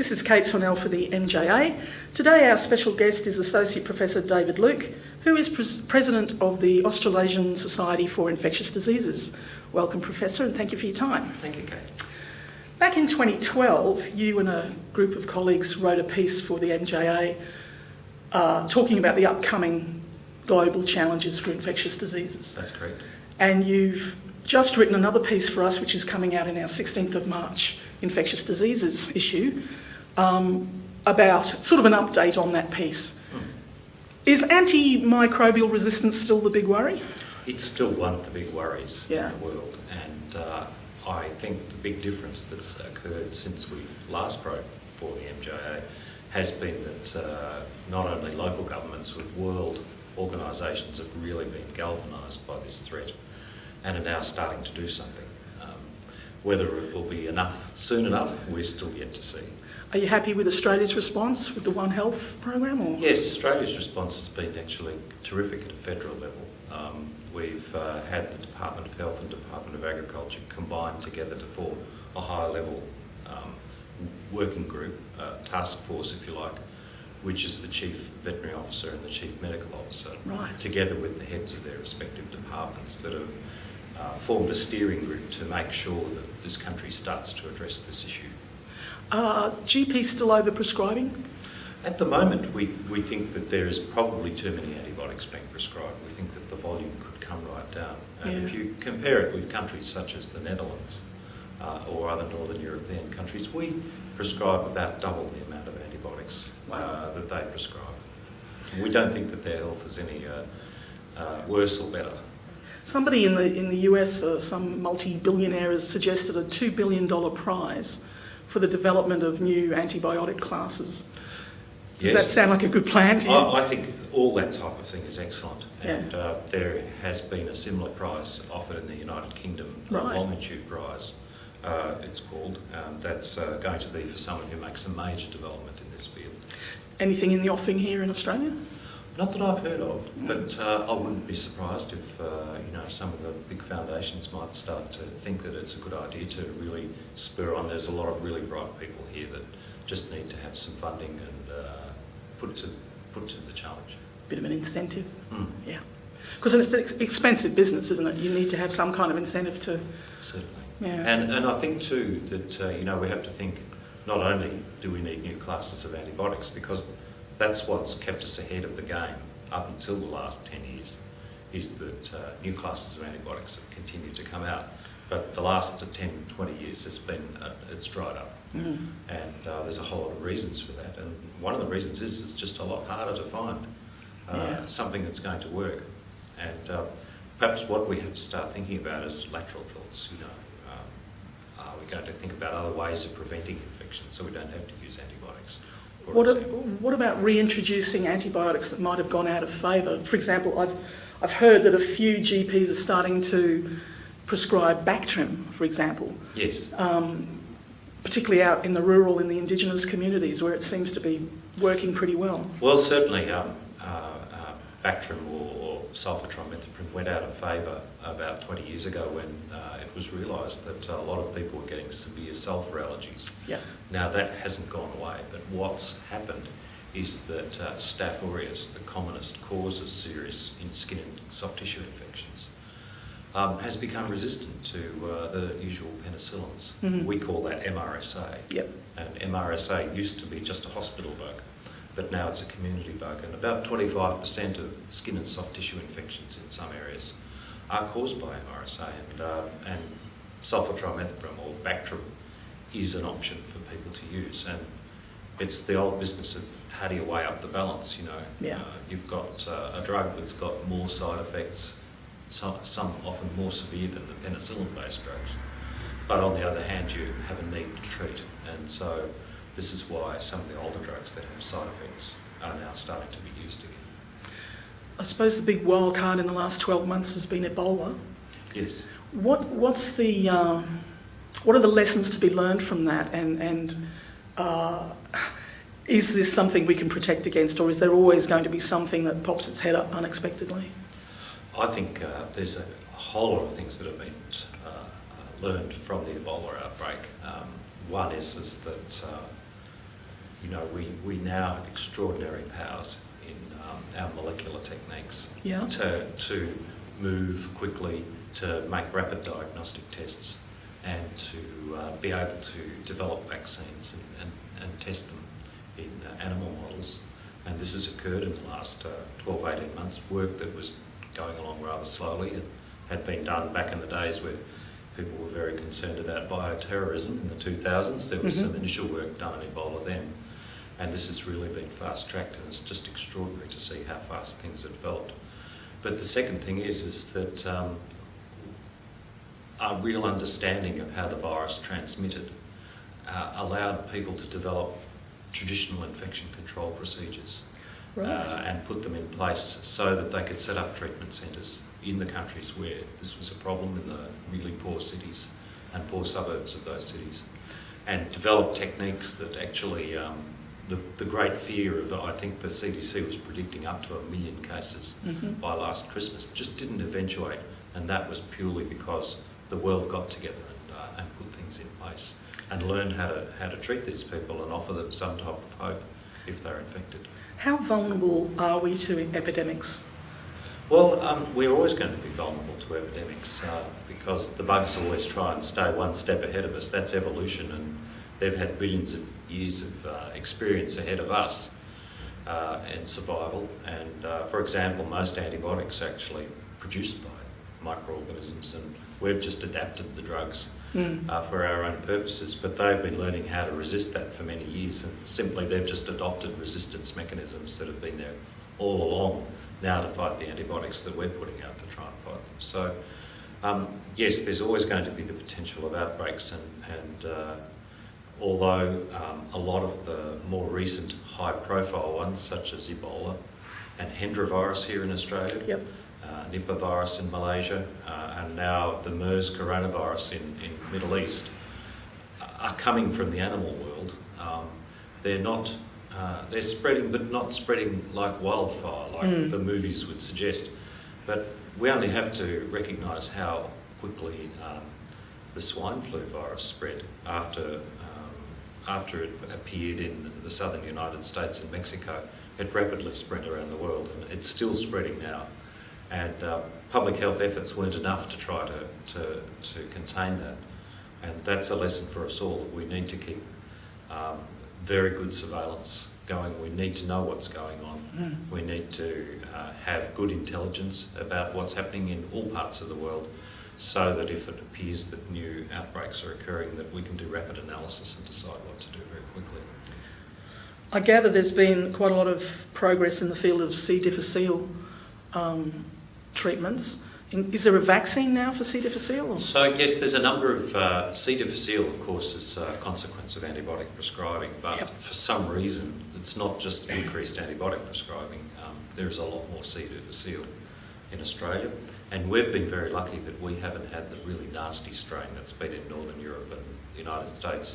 This is Cate Swannell for the MJA. Today our special guest is Associate Professor David Looke, who is President of the Australasian Society for Infectious Diseases. Welcome, Professor, and thank you for your time. Thank you, Kate. Back in 2012, you and a group of colleagues wrote a piece for the MJA talking about the upcoming global challenges for infectious diseases. That's correct. And you've just written another piece for us, which is coming out in our 16th of March Infectious Diseases issue, about sort of an update on that piece. Is antimicrobial resistance still the big worry? It's still one of the big worries Yeah. in the world, and I think the big difference that's occurred since we last wrote for the MJA has been that not only local governments but world organisations have really been galvanised by this threat and are now starting to do something. Whether it will be enough soon enough, we're still yet to see. Are you happy with Australia's response with the One Health program? Or? Yes, Australia's response has been actually terrific at a federal level. We've had the Department of Health and Department of Agriculture combined together to form a higher level working group, task force if you like, which is the Chief Veterinary Officer and the Chief Medical Officer, Right. together with the heads of their respective departments that have formed a steering group to make sure that this country starts to address this issue. GPs still overprescribing? At the moment, we think that there is probably too many antibiotics being prescribed. We think that the volume could come right down. And if you compare it with countries such as the Netherlands or other Northern European countries, we prescribe about double the amount of antibiotics that they prescribe. We don't think that their health is any worse or better. Somebody in the US, some multi-billionaire, has suggested a $2 billion prize for the development of new antibiotic classes. Does that sound like a good plan to you? I think all that type of thing is excellent. Yeah. And there has been a similar prize offered in the United Kingdom, Right. a Longitude Prize, it's called. That's going to be for someone who makes a major development in this field. Anything in the offing here in Australia? Not that I've heard of, but I wouldn't be surprised if some of the big foundations might start to think that it's a good idea to really spur on. There's a lot of really bright people here that just need to have some funding and put to the challenge. Bit of an incentive, yeah. Because it's an expensive business, isn't it? You need to have some kind of incentive to... Certainly. Yeah. And I think too that we have to think not only do we need new classes of antibiotics, because that's what's kept us ahead of the game up until the last 10 years, is that new classes of antibiotics have continued to come out. But the last 10, 20 years has been, it's dried up. And there's a whole lot of reasons for that. And one of the reasons is it's just a lot harder to find something that's going to work. And perhaps what we have to start thinking about is lateral thoughts. Are we going to think about other ways of preventing infection so we don't have to use antibiotics? What about reintroducing antibiotics that might have gone out of favour? For example, I've heard that a few GPs are starting to prescribe Bactrim, for example. Yes. Particularly out in the rural, in the Indigenous communities, where it seems to be working pretty well. Well, certainly Bactrim or sulfatrimethoprim went out of favour about 20 years ago when it was realised that a lot of people were getting severe sulphur allergies. Yeah. Now that hasn't gone away, but what's happened is that Staph aureus, the commonest cause of serious skin and soft tissue infections, has become resistant to the usual penicillins. We call that MRSA. Yep. And MRSA used to be just a hospital bug, but now it's a community bug. And about 25% of skin and soft tissue infections in some areas are caused by MRSA. And sulfatrimethoprim or Bactrim is an option for people to use. And it's the old business of how do you weigh up the balance, You've got a drug that's got more side effects, some often more severe than the penicillin-based drugs. But on the other hand, you have a need to treat. And so this is why some of the older drugs that have side effects are now starting to be used again. I suppose the big wild card in the last 12 months has been Ebola. Yes. What are the lessons to be learned from that? And is this something we can protect against, or is there always going to be something that pops its head up unexpectedly? I think there's a whole lot of things that have been learned from the Ebola outbreak. One is that we now have extraordinary powers in our molecular techniques Yeah. to move quickly, to make rapid diagnostic tests, and to be able to develop vaccines and test them in animal models. And this has occurred in the last 12, 18 months, work that was going along rather slowly and had been done back in the days where people were very concerned about bioterrorism in the 2000s. There was some initial work done on Ebola then, and this has really been fast-tracked, and it's just extraordinary to see how fast things have developed. But the second thing is that a real understanding of how the virus transmitted allowed people to develop traditional infection control procedures. Right. And put them in place so that they could set up treatment centres in the countries where this was a problem, in the really poor cities and poor suburbs of those cities, and develop techniques that actually, the great fear of, I think the CDC was predicting up to 1 million cases by last Christmas, just didn't eventuate, and that was purely because the world got together and put things in place and learned how to treat these people and offer them some type of hope if they're infected. How vulnerable are we to epidemics? Well, we're always going to be vulnerable to epidemics because the bugs always try and stay one step ahead of us. That's evolution, and they've had billions of years of experience ahead of us and survival. And for example, most antibiotics are actually produced by microorganisms, and we've just adapted the drugs for our own purposes, but they've been learning how to resist that for many years, and simply they've just adopted resistance mechanisms that have been there all along now to fight the antibiotics that we're putting out to try and fight them. So yes, there's always going to be the potential of outbreaks, and although a lot of the more recent high profile ones such as Ebola and Hendra virus here in Australia, Yep. Nipah virus in Malaysia, and now the MERS coronavirus in Middle East are coming from the animal world. They're spreading, but not spreading like wildfire, like the movies would suggest. But we only have to recognise how quickly the swine flu virus spread after it appeared in the southern United States and Mexico. It rapidly spread around the world, and it's still spreading now. And public health efforts weren't enough to try to contain that. And that's a lesson for us all, that we need to keep very good surveillance going. We need to know what's going on. We need to have good intelligence about what's happening in all parts of the world, so that if it appears that new outbreaks are occurring, that we can do rapid analysis and decide what to do very quickly. I gather there's been quite a lot of progress in the field of C. difficile treatments. Is there a vaccine now for C. difficile? So yes, there's a number of C. difficile, of course, as a consequence of antibiotic prescribing, but for some reason it's not just increased antibiotic prescribing. There's a lot more C. difficile in Australia, and we've been very lucky that we haven't had the really nasty strain that's been in Northern Europe and the United States,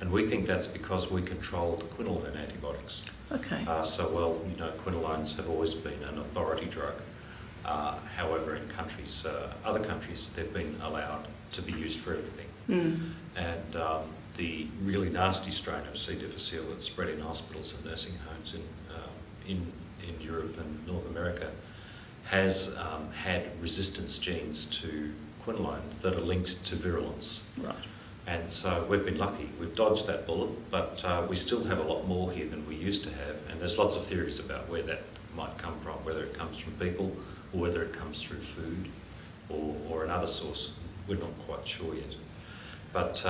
and we think that's because we control the quinolone antibiotics. Okay. Quinolones have always been an authority drug. However, in other countries, they've been allowed to be used for everything. And the really nasty strain of C. difficile that's spread in hospitals and nursing homes in Europe and North America has had resistance genes to quinolones that are linked to virulence. Right. And so we've been lucky. We've dodged that bullet, but we still have a lot more here than we used to have. And there's lots of theories about where that might come from, whether it comes from people or whether it comes through food or another source. We're not quite sure yet. But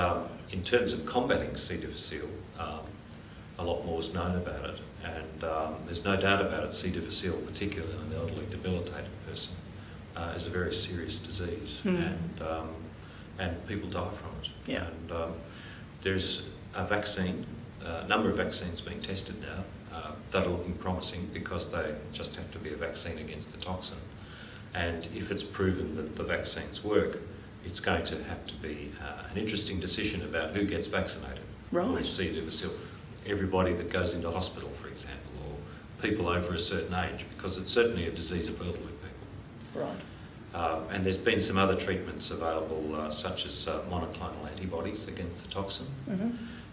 in terms of combating C. difficile, a lot more is known about it. And there's no doubt about it, C. difficile, particularly in an elderly debilitated person, is a very serious disease. And people die from it. Yeah. And there's a vaccine, a number of vaccines being tested now that are looking promising because they just have to be a vaccine against the toxin. And if it's proven that the vaccines work, it's going to have to be an interesting decision about who gets vaccinated. Right. For C. difficile. Everybody that goes into hospital, for example, or people over a certain age, because it's certainly a disease of elderly people. Right. And there's been some other treatments available, such as monoclonal antibodies against the toxin.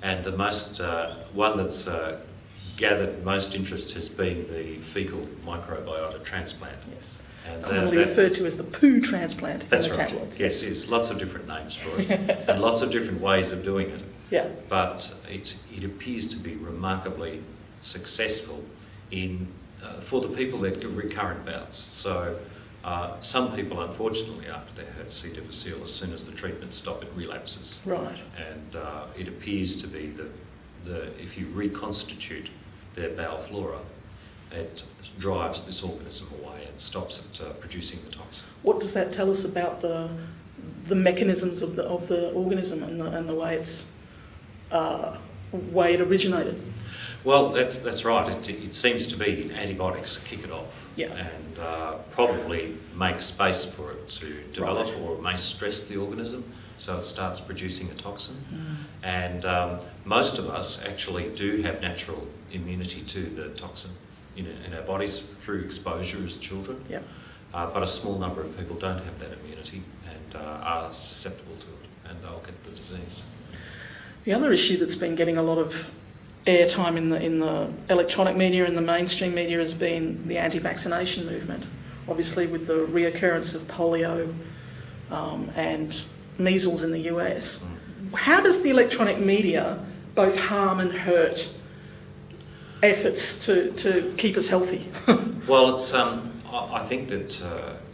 And the most one that's gathered most interest has been the fecal microbiota transplant. Yes. And commonly referred to as the poo transplant in that's the right. tabloids. Yes, lots of different names for it, and lots of different ways of doing it. Yeah. But it appears to be remarkably successful in for the people that get recurrent bouts. So some people, unfortunately, after they had C. difficile, as soon as the treatment stops, it relapses. Right. And it appears to be that if you reconstitute their bowel flora, it drives this organism away and stops it producing the toxin. What does that tell us about the mechanisms of the organism and the way it originated? Well, that's right. It seems to be antibiotics kick it off, yeah. and probably make space for it to develop, right. or may stress the organism, so it starts producing a toxin. And most of us actually do have natural immunity to the toxin in our bodies through exposure as children. Yeah. But a small number of people don't have that immunity and are susceptible to it, and they'll get the disease. The other issue that's been getting a lot of airtime in the electronic media and the mainstream media has been the anti-vaccination movement. Obviously, with the reoccurrence of polio and measles in the US. How does the electronic media both harm and hurt efforts to keep us healthy? Well, it's I think that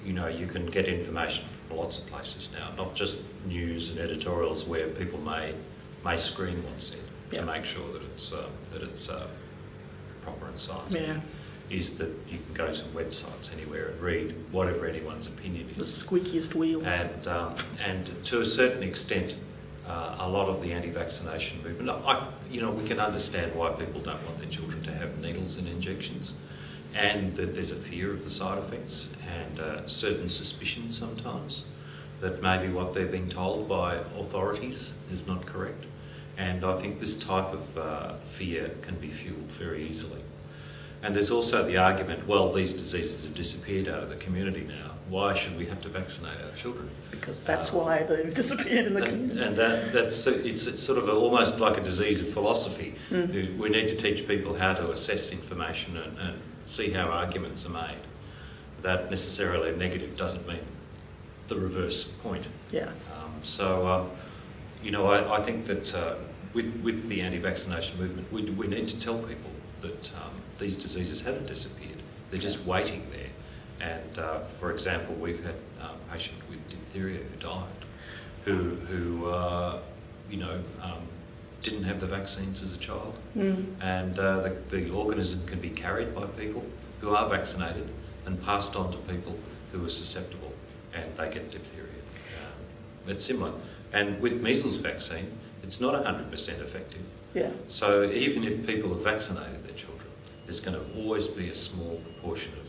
you can get information from lots of places now, not just news and editorials where people may screen what's said to make sure that it's proper and scientific. Yeah. Is that you can go to websites anywhere and read whatever anyone's opinion is. The squeakiest wheel. And to a certain extent, a lot of the anti-vaccination movement, we can understand why people don't want their children to have needles and injections, and that there's a fear of the side effects and certain suspicion sometimes that maybe what they're being told by authorities is not correct. And I think this type of fear can be fuelled very easily. And there's also the argument, well, these diseases have disappeared out of the community now. Why should we have to vaccinate our children? Because that's why they've disappeared in the community. And it's sort of almost like a disease of philosophy. We need to teach people how to assess information and see how arguments are made. That necessarily negative doesn't mean the reverse point. Yeah. I think that with the anti-vaccination movement, we need to tell people that these diseases haven't disappeared. They're just waiting there. And for example, we've had a patient with diphtheria who died, who didn't have the vaccines as a child, and the organism can be carried by people who are vaccinated and passed on to people who are susceptible, and they get diphtheria. It's similar. And with measles vaccine, it's not 100% effective. Yeah. So even if people have vaccinated their children, there's going to always be a small proportion of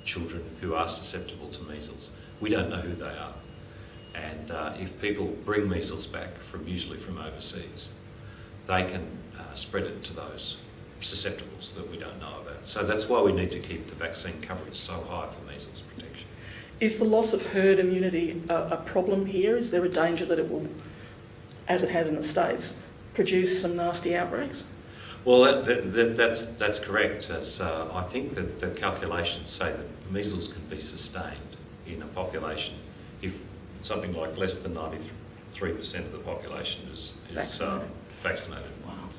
children who are susceptible to measles. We don't know who they are. And if people bring measles back, usually from overseas, they can spread it to those susceptibles that we don't know about. So that's why we need to keep the vaccine coverage so high for measles protection. Is the loss of herd immunity a problem here? Is there a danger that it will, as it has in the States, produce some nasty outbreaks? Well, that's correct. As I think that the calculations say that measles can be sustained in a population if something like less than 93% of the population is vaccinated. Wow.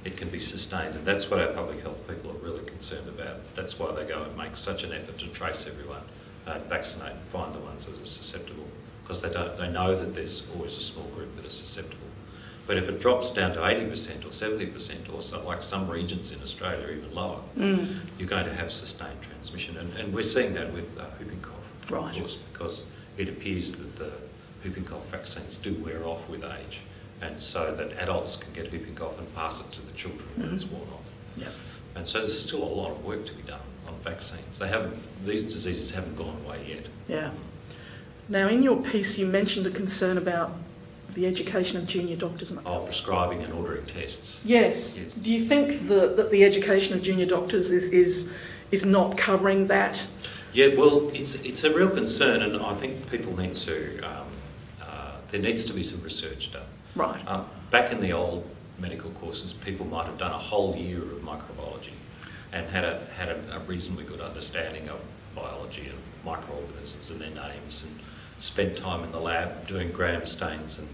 It can be sustained, and that's what our public health people are really concerned about. That's why they go and make such an effort to trace everyone, vaccinate and find the ones that are susceptible, because they know that there's always a small group that are susceptible. But if it drops down to 80% or 70%, or so, like some regions in Australia, even lower, you're going to have sustained transmission. And we're seeing that with whooping cough, right. Of course, because it appears that the whooping cough vaccines do wear off with age, and so that adults can get whooping cough and pass it to the children when it's worn off. Yeah. And so there's still a lot of work to be done on vaccines. These diseases haven't gone away yet. Yeah. Now, in your piece, you mentioned a concern about the education of junior doctors. Prescribing and ordering tests. Yes. Do you think that the education of junior doctors is not covering that? Yeah, well, it's a real concern, and I think people need to. There needs to be some research done. Right. Back in the old medical courses, people might have done a whole year of microbiology and had a reasonably good understanding of biology and microorganisms and their names, and spent time in the lab doing gram stains and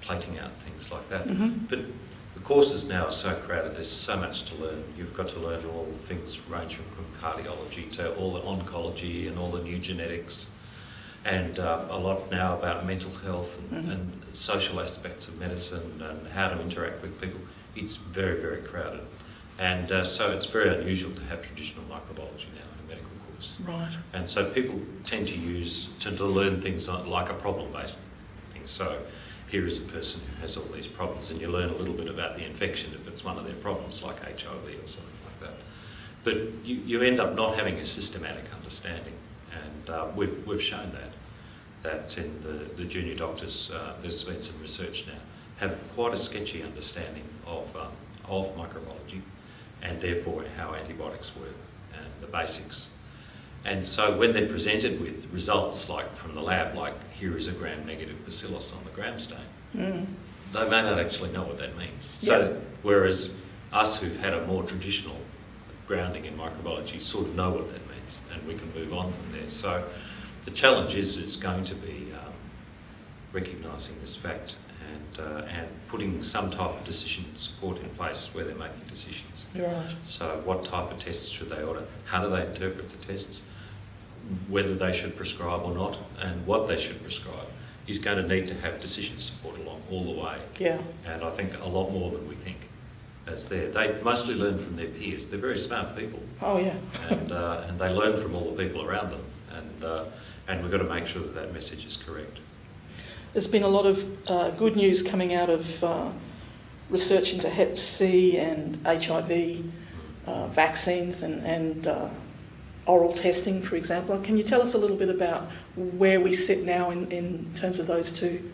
plating out things like that. But the courses now are so crowded, there's so much to learn. You've got to learn all the things ranging from cardiology to all the oncology and all the new genetics, and a lot now about mental health and social aspects of medicine and how to interact with people. It's very, very crowded. And so it's very unusual to have traditional microbiology now in a medical course. Right. And so people tend to learn things like a problem-based thing. So here is a person who has all these problems, and you learn a little bit about the infection if it's one of their problems, like HIV or something like that. But you end up not having a systematic understanding, and we've shown that in the junior doctors, there's been some research now, have quite a sketchy understanding of microbiology, and therefore how antibiotics work and the basics. And so when they're presented with results like from the lab, like here is a gram-negative bacillus on the gram stain, they may not actually know what that means. So whereas us who've had a more traditional grounding in microbiology sort of know what that means, and we can move on from there. So the challenge is going to be recognising this fact and putting some type of decision support in place where they're making decisions. Right. So what type of tests should they order? How do they interpret the tests? Whether they should prescribe or not, and what they should prescribe is going to need to have decision support along all the way. Yeah. And I think a lot more than we think is there. They mostly learn from their peers. They're very smart people. Oh, yeah. And they learn from all the people around them. And we've got to make sure that that message is correct. There's been a lot of good news coming out of research into Hep C and HIV, vaccines and oral testing, for example. Can you tell us a little bit about where we sit now in terms of those two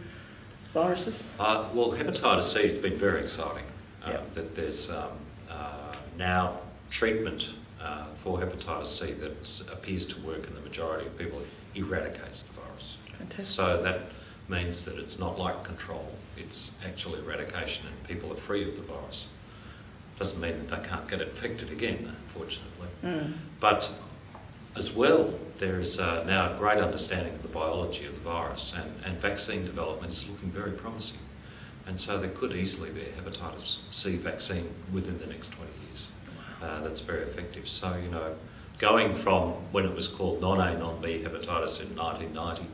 viruses? Well, hepatitis C has been very exciting. That there's now treatment for hepatitis C that appears to work in the majority of people, eradicates the virus. Fantastic. So that means that it's not like control, it's actually eradication, and people are free of the virus. Doesn't mean that they can't get infected again, unfortunately. But as well, there is now a great understanding of the biology of the virus, and vaccine development is looking very promising. And so there could easily be a hepatitis C vaccine within the next 20 years. That's very effective. So, going from when it was called non-A, non-B hepatitis in 1990,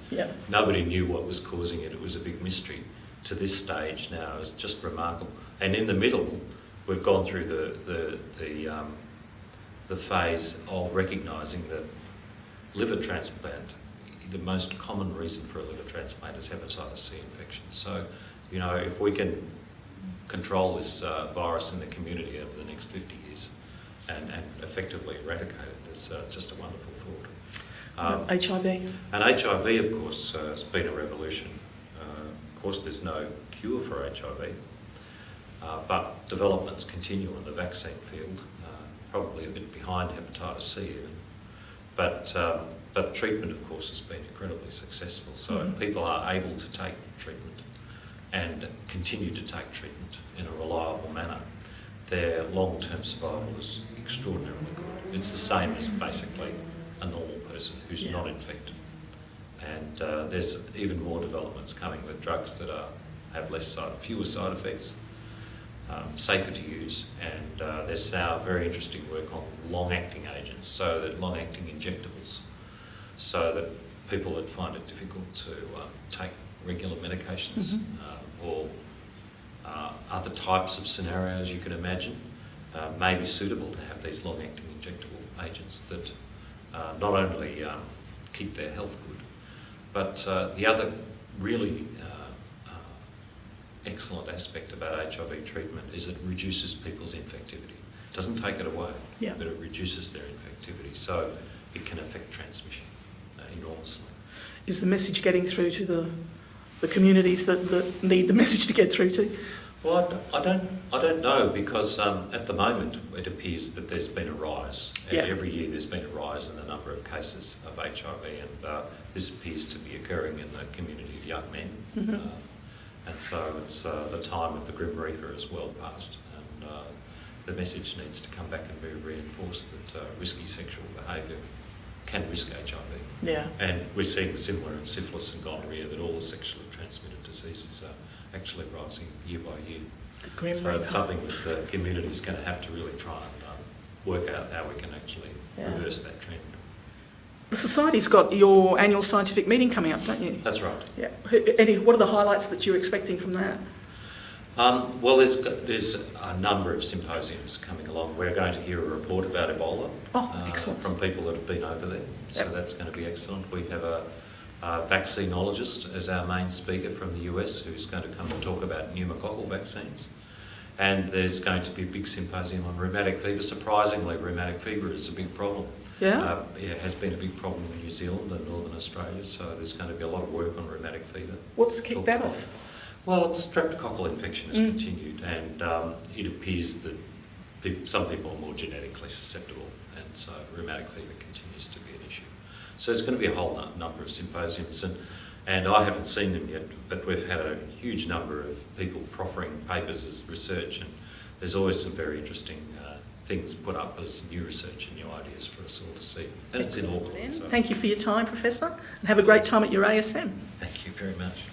nobody knew what was causing it. It was a big mystery. To this stage now is just remarkable. And in the middle, we've gone through the phase of recognising that liver transplant, the most common reason for a liver transplant is hepatitis C infection. So, if we can control this virus in the community over the next 50 years and effectively eradicate it, it's just a wonderful thought. HIV? And HIV, of course, has been a revolution. Of course, there's no cure for HIV, but developments continue in the vaccine field, probably a bit behind hepatitis C even. But treatment, of course, has been incredibly successful. So if people are able to take treatment and continue to take treatment in a reliable manner, their long-term survival is extraordinarily good. It's the same as basically a normal person who's not infected. And there's even more developments coming with drugs that have fewer side effects, safer to use, and there's now very interesting work on long-acting agents, so that long-acting injectables, so that people that find it difficult to take regular medications or other types of scenarios you can imagine may be suitable to have these long-acting injectable agents that not only keep their health good, but the other really excellent aspect about HIV treatment is it reduces people's infectivity. It doesn't take it away, but it reduces their infectivity, so it can affect transmission enormously. Is the message getting through to the communities that need the message to get through to? Well, I don't know, because at the moment it appears that there's been a rise. And every year there's been a rise in the number of cases of HIV, and this appears to be occurring in the community of young men. And so it's the time with the Grim Reaper is well past, and the message needs to come back and be reinforced that risky sexual behaviour can risk HIV. Yeah. And we're seeing similar in syphilis and gonorrhea, that all the sexually transmitted diseases are actually rising year by year. So it's something that the community is going to have to really try and work out how we can actually reverse that trend. The Society's got your annual scientific meeting coming up, don't you? That's right. Yeah. What are the highlights that you're expecting from that? Well, there's a number of symposiums coming along. We're going to hear a report about Ebola from people that have been over there, so that's going to be excellent. We have a vaccinologist as our main speaker from the US who's going to come and talk about pneumococcal vaccines. And there's going to be a big symposium on rheumatic fever. Surprisingly, rheumatic fever is a big problem. Yeah? It has been a big problem in New Zealand and Northern Australia, so there's going to be a lot of work on rheumatic fever. What's kicked that off? Well, it's streptococcal infection has continued, and it appears that some people are more genetically susceptible, and so rheumatic fever continues to be an issue. So there's going to be a whole number of symposiums, and I haven't seen them yet, but we've had a huge number of people proffering papers as research, and there's always some very interesting things put up as new research and new ideas for us all to see. And it's in Auckland. So. Thank you for your time, Professor, and have a great time at your ASM. Thank you very much.